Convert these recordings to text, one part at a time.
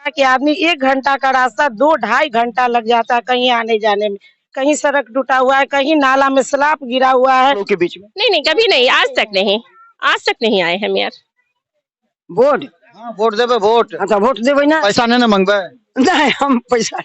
कि आदमी 1 घंटा का रास्ता 2-2.5 घंटा लग जाता है कहीं आने जाने में। कहीं सड़क टूटा हुआ है, कहीं नाला में स्लैब गिरा हुआ है। लोगों के बीच में नहीं नहीं, कभी नहीं, आज तक नहीं आए हम यार। वोट हाँ वोट देवे वोट अच्छा वोट देवे ना पैसा नहीं ना मांगबे नहीं हम पैसा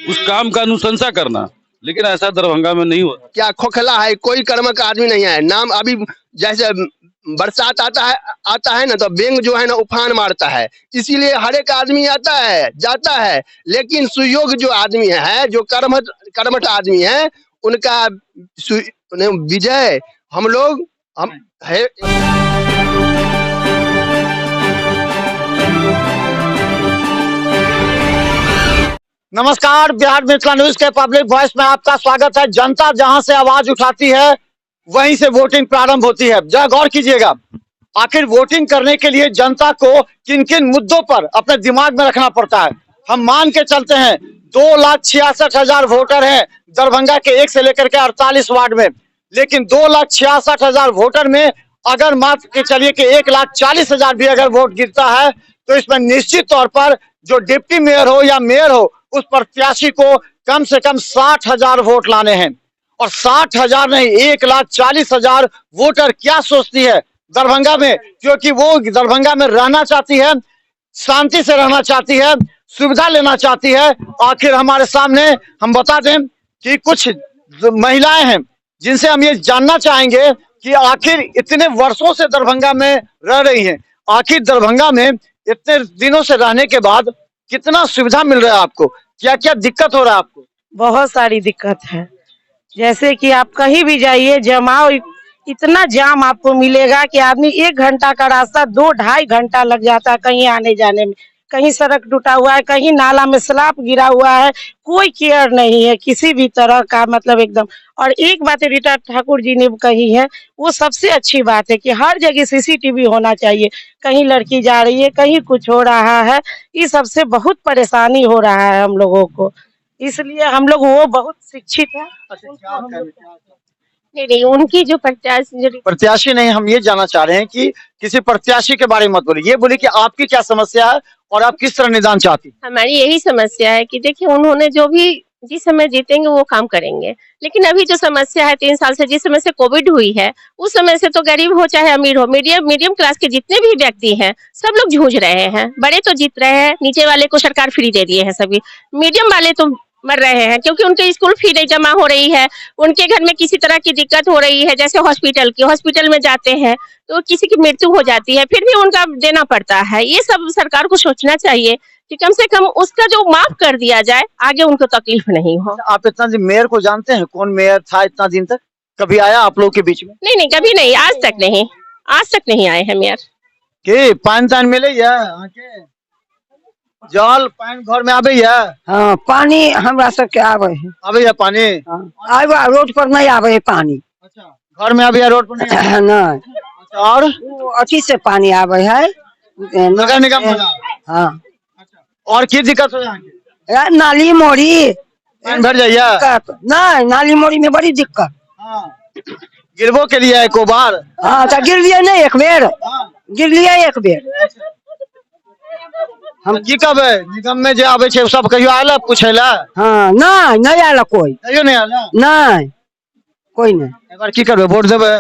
उस काम का अनुशंसा करना, लेकिन ऐसा दरभंगा में नहीं होता। क्या खोखला है, कोई कर्म का आदमी नहीं है। नाम अभी जैसे बरसात आता है ना तो बेंग जो है ना उफान मारता है, इसीलिए हर एक आदमी आता है जाता है, लेकिन सुयोग जो आदमी है जो कर्मठ आदमी है उनका विजय हम है। नमस्कार, बिहार मिथिला न्यूज के पब्लिक वॉइस में आपका स्वागत है। जनता जहां से आवाज उठाती है वहीं से वोटिंग प्रारंभ होती है। जरा गौर कीजिएगा, आखिर वोटिंग करने के लिए जनता को किन किन मुद्दों पर अपने दिमाग में रखना पड़ता है। हम मान के चलते हैं 2,66,000 वोटर हैं दरभंगा के 1 से लेकर के 48 वार्ड में, लेकिन 2,66,000 वोटर में अगर मात्र के चलिए कि 1,40,000 भी अगर वोट गिरता है तो इसमें निश्चित तौर पर जो डिप्टी मेयर हो या मेयर हो उस प्रत्याशी को कम से कम 60,000 वोट लाने हैं। और 60,000 नहीं, 1,40,000 वोटर क्या सोचती है दरभंगा में, क्योंकि वो दरभंगा में रहना चाहती है, शांति से रहना चाहती है, सुविधा लेना चाहती है। आखिर हमारे सामने हम बता दें कि कुछ महिलाएं हैं जिनसे हम ये जानना चाहेंगे कि आखिर इतने वर्षों से दरभंगा में रह रही हैं, आखिर दरभंगा में इतने दिनों से रहने के बाद कितना सुविधा मिल रहा है आपको, क्या क्या दिक्कत हो रहा है आपको? बहुत सारी दिक्कत है, जैसे कि आप कहीं भी जाइए जमाओ, इतना जाम आपको मिलेगा कि आदमी 1 घंटा का रास्ता 2-2.5 घंटा लग जाता है कहीं आने जाने में। कहीं सड़क टूटा हुआ है, कहीं नाला में स्लैब गिरा हुआ है, कोई केयर नहीं है किसी भी तरह का, मतलब एकदम। और एक बात रीटा ठाकुर जी ने कही है, वो सबसे अच्छी बात है कि हर जगह सीसीटीवी होना चाहिए। कहीं लड़की जा रही है, कहीं कुछ हो रहा है, इस सबसे बहुत परेशानी हो रहा है हम लोगों को, इसलिए हम लोग वो बहुत शिक्षित है। नहीं, उनकी जो प्रत्याशी नहीं, हम ये जानना चाह रहे हैं कि किसी प्रत्याशी के बारे में मत बोलिए, ये बोलिए कि आपकी क्या समस्या है और आप किस तरह निदान चाहती हैं। हमारी यही समस्या है कि देखिए उन्होंने जो भी जिस समय जीतेंगे वो काम करेंगे, लेकिन अभी जो समस्या है 3 साल से, जिस समय से कोविड हुई है उस समय से तो गरीब हो चाहे अमीर हो, मीडियम क्लास के जितने भी व्यक्ति हैं सब लोग जूझ रहे हैं। बड़े तो जीत रहे हैं, नीचे वाले को सरकार फ्री दे दिए है, सभी मीडियम वाले तो मर रहे हैं क्योंकि उनके स्कूल फी नहीं जमा हो रही है, उनके घर में किसी तरह की दिक्कत हो रही है, जैसे हॉस्पिटल में जाते हैं तो किसी की मृत्यु हो जाती है, फिर भी उनका देना पड़ता है। ये सब सरकार को सोचना चाहिए कि कम से कम उसका जो माफ कर दिया जाए, आगे उनको तकलीफ नहीं हो। आप इतना दिन मेयर को जानते हैं, कौन मेयर था इतना दिन तक, कभी आया आप लोग के बीच में? नहीं, कभी नहीं, आज तक नहीं आए हम यार। के पानी तान मिले जल पानी घर में आवे या? हाँ पानी हमरा सबके आवे है। आवे या पानी? आवे, रोड पर नहीं आवे है पानी। अच्छा, घर में आवे या रोड पर नहीं आवे? नहीं। अच्छा, और अच्छी से पानी आवे है नगर निगम वाला? हाँ। और की दिक्कत हो यहाँ की? नाली मोड़ी भर जाइए? नहीं, नाली मोड़ी में बड़ी दिक्कत। गिरबो के लिए एको बार? हाँ तो गिर लिए नहीं एक बेर, गिर लिए एक बेर। हम की कहबे निगम में जे आवे छे सब कहियो आला पूछे ला? हाँ नहीं आला कोई, कहियो नहीं आला? नहीं कोई नहीं। एक बार की करबे, वोट देबे?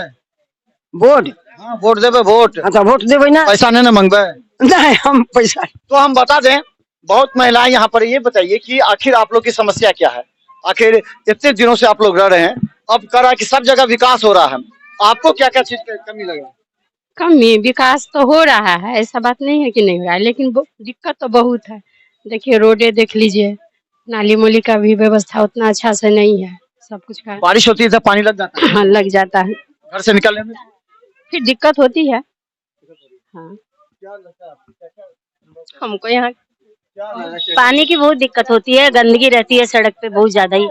वोट हाँ वोट देबे वोट। अच्छा वोट देवे ना पैसा नहीं ना मांगबे? नहीं हम पैसा। तो हम बता दें, बहुत महिलाएं यहाँ पर, ये बताइए कि आखिर आप लोग की समस्या क्या है। आखिर इतने दिनों से आप लोग रह रहे हैं, अब कर रहा है कि सब जगह विकास हो रहा है, आपको क्या क्या चीज की कमी लग रहा है? कमी विकास तो हो रहा है, ऐसा बात नहीं है कि नहीं हो रहा है, लेकिन दिक्कत तो बहुत है। देखिए रोडे देख लीजिए, नाली मोली का भी व्यवस्था उतना अच्छा से नहीं है, सब कुछ का। बारिश होती है तो पानी लग जाता है? हाँ लग जाता है, घर से निकलने में फिर दिक्कत होती है। हाँ हमको यहाँ पानी की बहुत दिक्कत होती है, गंदगी रहती है सड़क पे बहुत ज्यादा ही,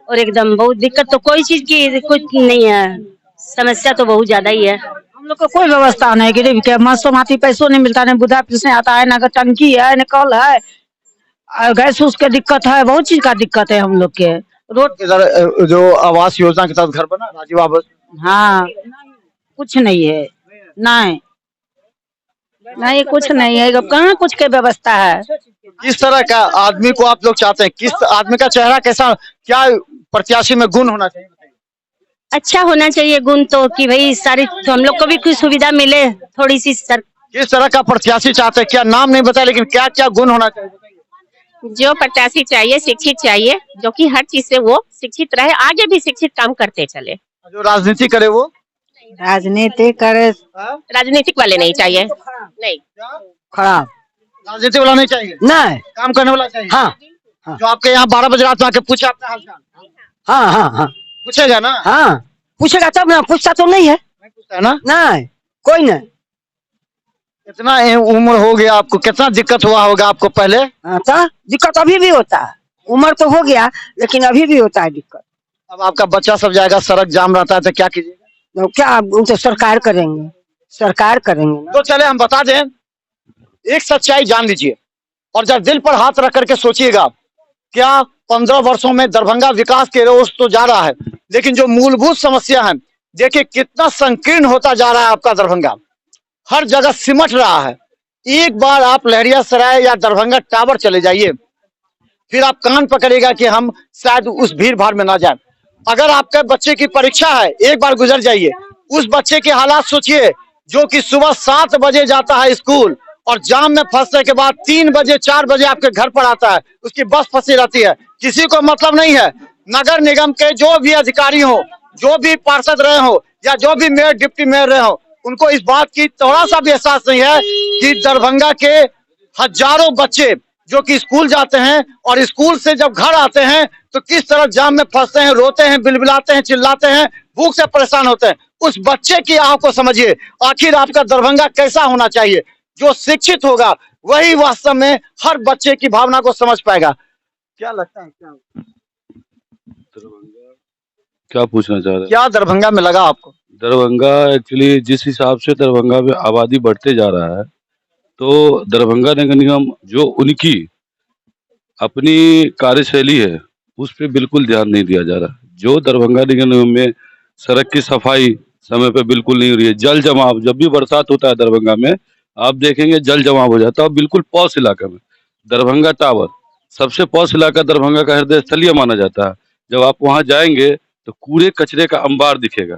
और एकदम बहुत दिक्कत तो कोई चीज की कुछ नहीं है, समस्या तो बहुत ज्यादा ही है। हम लोग को कोई व्यवस्था नहीं, गरीब के मसोमाती पैसों नहीं मिलता, नहीं बुढ़ा पेंशन आता है, ना टंकी है, न कल है, गैस उस के दिक्कत है, बहुत चीज का दिक्कत है हम लोग के। रोड इधर जो आवास योजना के तहत घर बना राजीव आवास? हाँ कुछ नहीं है, नहीं नहीं कुछ नहीं है, कहाँ कुछ के व्यवस्था है। किस तरह का आदमी को आप लोग चाहते हैं? किस आदमी का चेहरा कैसा, क्या प्रत्याशी में गुण होना चाहिए? अच्छा होना चाहिए गुण तो, कि भाई सारी तो हम लोग को भी कुछ सुविधा मिले थोड़ी सी सर। किस तरह का प्रत्याशी चाहते हैं? क्या नाम नहीं बताया, लेकिन क्या क्या गुण होना चाहिए? जो प्रत्याशी चाहिए शिक्षित चाहिए, जो कि हर चीज से वो शिक्षित रहे, आगे भी शिक्षित काम करते चले। जो राजनीति करे वो राजनीति करे राजनीतिक वाले नहीं चाहिए, नहीं। खराब राजनीति वाला नहीं चाहिए, नहीं। काम करने वाला चाहिए। हाँ जो आपके यहाँ 12 बजे रात में आके पूछे आपका हालचाल, हाँ हाँ हाँ पूछेगा ना? हाँ पूछेगा तब ना, पूछता तो नहीं है। नहीं पूछता है ना? नहीं कोई नहीं। कितना उम्र हो गया आपको, कितना दिक्कत हुआ होगा आपको पहले? हाँ, तो दिक्कत अभी भी होता है, उम्र तो हो गया लेकिन अभी भी होता है दिक्कत। अब आपका बच्चा सब जाएगा, सड़क जाम रहता है, तो क्या कीजिएगा? तो क्या उनसे सरकार करेंगे, सरकार करेंगे ना। तो चले हम बता दें, एक सच्चाई जान लीजिए और जब दिल पर हाथ रख करके सोचिएगा, क्या 15 वर्षों में दरभंगा विकास के रोज तो जा रहा है, लेकिन जो मूलभूत समस्या है, देखिए कितना संकीर्ण होता जा रहा है आपका दरभंगा, हर जगह सिमट रहा है। एक बार आप लहरियासराय या दरभंगा टावर चले जाइए, फिर आप कान पकड़ेगा कि हम शायद उस भीड़ भाड़ में ना जाए। अगर आपके बच्चे की परीक्षा है, एक बार गुजर जाइए, उस बच्चे के हालात सोचिए जो कि सुबह 7 बजे जाता है स्कूल और जाम में फंसने के बाद 3 बजे 4 बजे आपके घर पर आता है, उसकी बस फंसी रहती है, किसी को मतलब नहीं है। नगर निगम के जो भी अधिकारी हो, जो भी पार्षद रहे हो या जो भी मेयर डिप्टी मेयर रहे हो, उनको इस बात की थोड़ा सा भी एहसास नहीं है कि दरभंगा के हजारों बच्चे जो कि स्कूल जाते हैं और स्कूल से जब घर आते हैं तो किस तरह जाम में फंसते हैं, रोते हैं, बिलबिलाते हैं, चिल्लाते हैं, भूख से परेशान होते हैं। उस बच्चे की आह को समझिए। आखिर आपका दरभंगा कैसा होना चाहिए? जो शिक्षित होगा वही वास्तव में हर बच्चे की भावना को समझ पाएगा। क्या लगता है, क्या पूछना चाह रहे हैं? क्या दरभंगा में लगा आपको? दरभंगा एक्चुअली जिस हिसाब से दरभंगा में आबादी बढ़ते जा रहा है, तो दरभंगा नगर निगम जो उनकी अपनी कार्यशैली है उस पर बिल्कुल ध्यान नहीं दिया जा रहा। जो दरभंगा नगर निगम में सड़क की सफाई समय पे बिल्कुल नहीं हो रही है। जल जमाव, जब भी बरसात होता है दरभंगा में आप देखेंगे जल जमाव हो जाता है, बिल्कुल पॉश इलाका में। दरभंगा टावर सबसे पॉश इलाका दरभंगा का हृदय स्थलीय माना जाता है। जब आप वहां जाएंगे तो कूड़े कचरे का अंबार दिखेगा।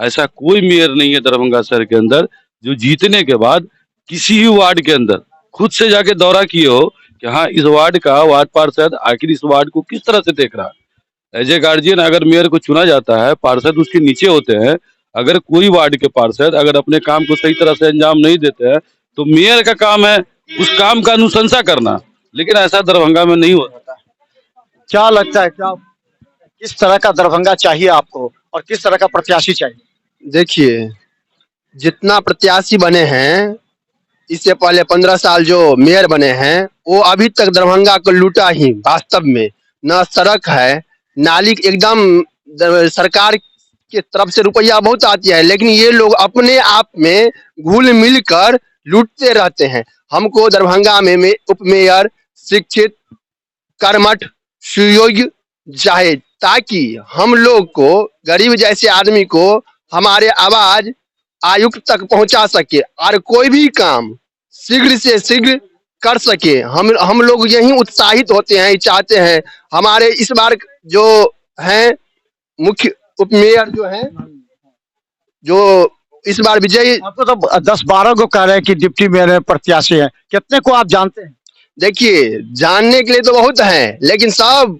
ऐसा कोई मेयर नहीं है दरभंगा शहर के अंदर जो जीतने के बाद किसी ही वार्ड के अंदर खुद से जाके दौरा किए हो कि हाँ इस वार्ड का वार्ड पार्षद आखिर इस वार्ड को किस तरह से देख रहा है। एज ए गार्जियन अगर मेयर को चुना जाता है, पार्षद उसके नीचे होते हैं, अगर कोई वार्ड के पार्षद अगर अपने काम को सही तरह से अंजाम नहीं देते हैं तो मेयर का काम है उस काम का अनुशंसा करना, लेकिन ऐसा दरभंगा में नहीं होता। क्या लगता है, क्या किस तरह का दरभंगा चाहिए आपको और किस तरह का प्रत्याशी चाहिए? देखिए, जितना प्रत्याशी बने हैं, इससे पहले 15 साल जो मेयर बने हैं, वो अभी तक दरभंगा को लूटा ही। वास्तव में न सड़क है, नाली एकदम सरकार की तरफ से रुपया बहुत आती है, लेकिन ये लोग अपने आप में घुल मिल कर लूटते रहते हैं। हमको दरभंगा में उप मेयर शिक्षित, कर्मठ, सुयोग्य चाहे, ताकि हम लोग को, गरीब जैसे आदमी को हमारे आवाज आयुक्त तक पहुंचा सके और कोई भी काम शीघ्र से शीघ्र कर सके। हम लोग यही उत्साहित होते हैं, चाहते हैं। हमारे इस बार जो हैं मुख्य उप मेयर जो हैं, जो इस बार विजयी, आपको तो 10-12 को कह रहे हैं कि डिप्टी मेयर प्रत्याशी है, कितने को आप जानते हैं? देखिए जानने के लिए तो बहुत है, लेकिन सब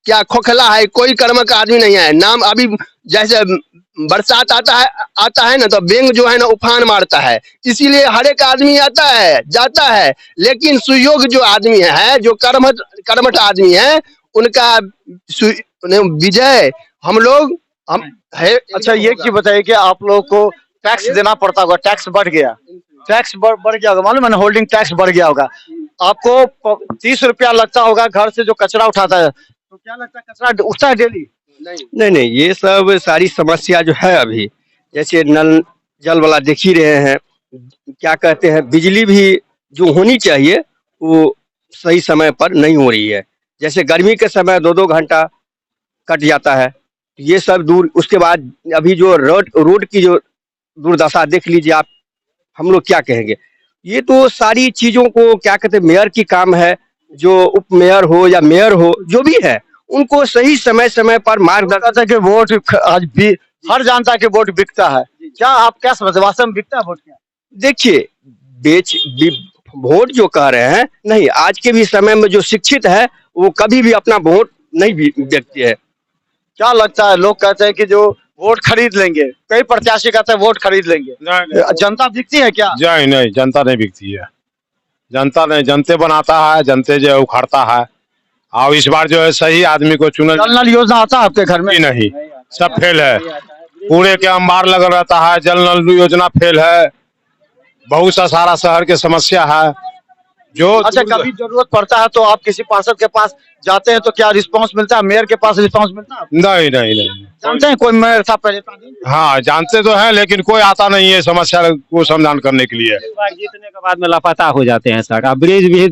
क्या खोखला है, कोई कर्म का आदमी नहीं है। नाम अभी जैसे बरसात आता है ना, तो बेंग जो है ना उफान मारता है, इसीलिए हर एक आदमी आता है जाता है, लेकिन सुयोग जो आदमी है, जो कर्मठ आदमी है, उनका विजय हम लोग है। अच्छा ये की बताइए कि आप लोग को टैक्स देना पड़ता होगा, टैक्स बढ़ गया, टैक्स बढ़ गया होगा, मालूम है ना, होल्डिंग टैक्स बढ़ गया होगा। आपको 30 रुपया लगता होगा घर से जो कचरा उठाता है, तो क्या लगता है कचरा उठता है डेली? नहीं, ये सब सारी समस्या जो है अभी, जैसे नल जल वाला देख ही रहे हैं, क्या कहते हैं, बिजली भी जो होनी चाहिए वो सही समय पर नहीं हो रही है। जैसे गर्मी के समय 2-2 घंटा कट जाता है, ये सब दूर। उसके बाद अभी जो रोड की जो दुर्दशा देख लीजिए आप, हम लोग क्या कहेंगे। ये तो सारी चीजों को क्या कहते हैं मेयर की काम है, जो उप मेयर हो या मेयर हो जो भी है उनको सही समय समय पर मार्गदर्शन। कहते हैं कि वोट आज भी हर जनता के वोट बिकता है, क्या आप क्या समझते हैं वास्तव में बिकता है वोट? क्या देखिए वोट जो कह रहे हैं नहीं, आज के भी समय में जो शिक्षित है वो कभी भी अपना वोट नहीं बेचती है। क्या लगता है? लोग कहते हैं कि जो वोट खरीद लेंगे, कई प्रत्याशी कहते हैं वोट खरीद लेंगे, जनता बिकती है क्या? नहीं नहीं, जनता नहीं बिकती है। जनता नहीं, जनते बनाता है, जनते जो है उखाड़ता है। और इस बार जो है सही आदमी को चुना। जल नल योजना आता है आपके घर में? नहीं, सब फेल है। पूरे के अंबार लगा रहता है, जल नल योजना फेल है। बहुत सा सारा शहर के समस्या है जो। अच्छा, कभी जरूरत पड़ता है तो आप किसी पार्षद के पास जाते हैं तो क्या रिस्पांस मिलता है? मेयर के पास रिस्पांस मिलता है? नहीं नहीं नहीं। जानते हैं कोई मेयर था पहले? हाँ जानते तो हैं, लेकिन कोई आता नहीं है समस्या को समाधान करने के लिए। जीतने के बाद में लापता हो जाते हैं सर। अब ब्रिज भी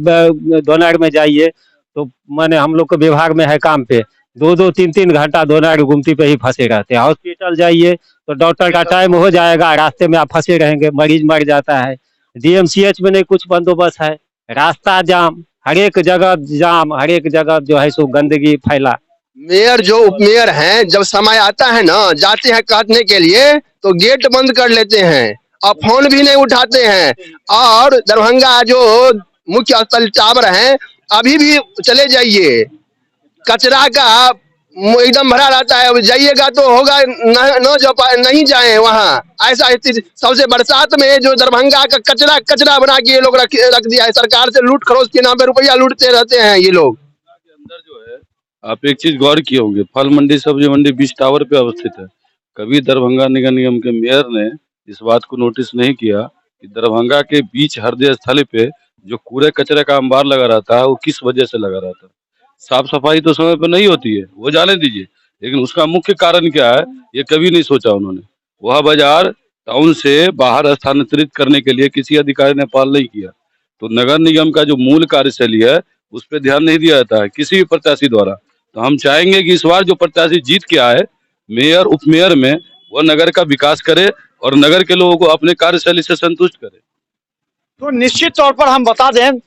दोनार में जाइए तो माने हम लोग के विभाग में है काम पे, 2-3 घंटा दोनार गुमती पे ही फंसे रहते हैं। हॉस्पिटल जाइए तो डॉक्टर का टाइम हो जाएगा, रास्ते में आप फंसे रहेंगे, मरीज मर जाता है। DMCH में नहीं कुछ बंदोबस्त है, रास्ता जाम, हर एक जगह जाम, हर एक जगह जो है सो गंदगी फैला। मेयर जो उप मेयर हैं जब समय आता है ना, जाते हैं काटने के लिए तो गेट बंद कर लेते हैं और फोन भी नहीं उठाते हैं। और दरभंगा जो मुख्य स्थल टावर हैं, अभी भी चले जाइए, कचरा का एकदम भरा रहता है। जाइएगा तो होगा नहीं जाए वहाँ, ऐसा स्थिति। सबसे बरसात में जो दरभंगा का कचरा बना के ये लोग रख दिया है। सरकार से लूट खरोच के नाम पे रुपया लूटते रहते हैं ये लोग। अंदर जो है आप एक चीज गौर किए होंगे, फल मंडी सब्जी मंडी बीच टावर पे अवस्थित है। कभी दरभंगा नगर निगम के मेयर ने इस बात को नोटिस नहीं किया कि दरभंगा के बीच हृदय स्थल पे जो कूड़े कचरे का अंबार लगा रहता है वो किस वजह से लगा रहता है। साफ सफाई तो समय पर नहीं होती है, वो जाने दीजिए, लेकिन उसका मुख्य कारण क्या है ये कभी नहीं सोचा उन्होंने। वह बाजार टाउन से बाहर स्थानांतरित करने के लिए किसी अधिकारी ने पहल नहीं किया। तो नगर निगम का जो मूल कार्यशैली है उस पर ध्यान नहीं दिया जाता है किसी भी प्रत्याशी द्वारा। तो हम चाहेंगे कि इस बार जो प्रत्याशी जीत के आए मेयर उप मेयर में, वह नगर का विकास करे और नगर के लोगों को अपने कार्यशैली से संतुष्ट करे। तो निश्चित तौर पर हम बता दें,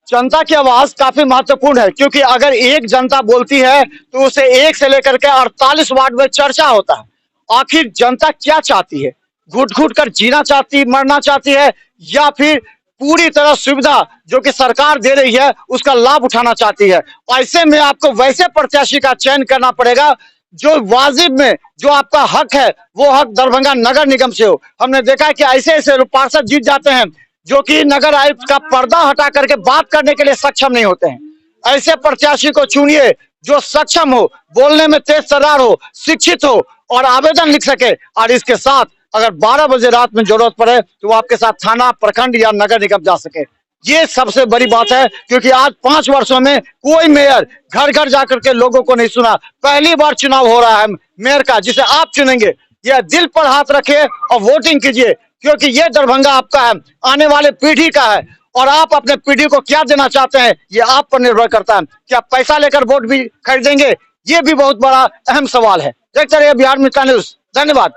जनता की आवाज काफी महत्वपूर्ण है, क्योंकि अगर एक जनता बोलती है तो उसे 1 से लेकर के 48 वार्ड में चर्चा होता है। आखिर जनता क्या चाहती है? घुट घुट कर जीना चाहती, मरना चाहती है, या फिर पूरी तरह सुविधा जो कि सरकार दे रही है उसका लाभ उठाना चाहती है? ऐसे में आपको वैसे प्रत्याशी का चयन करना पड़ेगा जो वाजिब में जो आपका हक है वो हक दरभंगा नगर निगम से हो। हमने देखा है कि ऐसे ऐसे पार्षद जीत जाते हैं जो कि नगर आयुक्त का पर्दा हटा करके बात करने के लिए सक्षम नहीं होते हैं। ऐसे प्रत्याशी को चुनिए जो सक्षम हो, बोलने में तेज तर्रार हो, शिक्षित हो और आवेदन लिख सके। और इसके साथ अगर 12 बजे रात में जरूरत पड़े तो वो आपके साथ थाना, प्रखंड या नगर निगम जा सके। ये सबसे बड़ी बात है, क्योंकि आज 5 वर्षों में कोई मेयर घर घर जाकर के लोगों को नहीं सुना। पहली बार चुनाव हो रहा है मेयर का, जिसे आप चुनेंगे। यह दिल पर हाथ रखे और वोटिंग कीजिए, क्योंकि ये दरभंगा आपका है, आने वाले पीढ़ी का है। और आप अपने पीढ़ी को क्या देना चाहते हैं ये आप पर निर्भर करता है। क्या पैसा लेकर वोट भी खरीदेंगे? ये भी बहुत बड़ा अहम सवाल है। देखते रहिए बिहार मित्र न्यूज। धन्यवाद।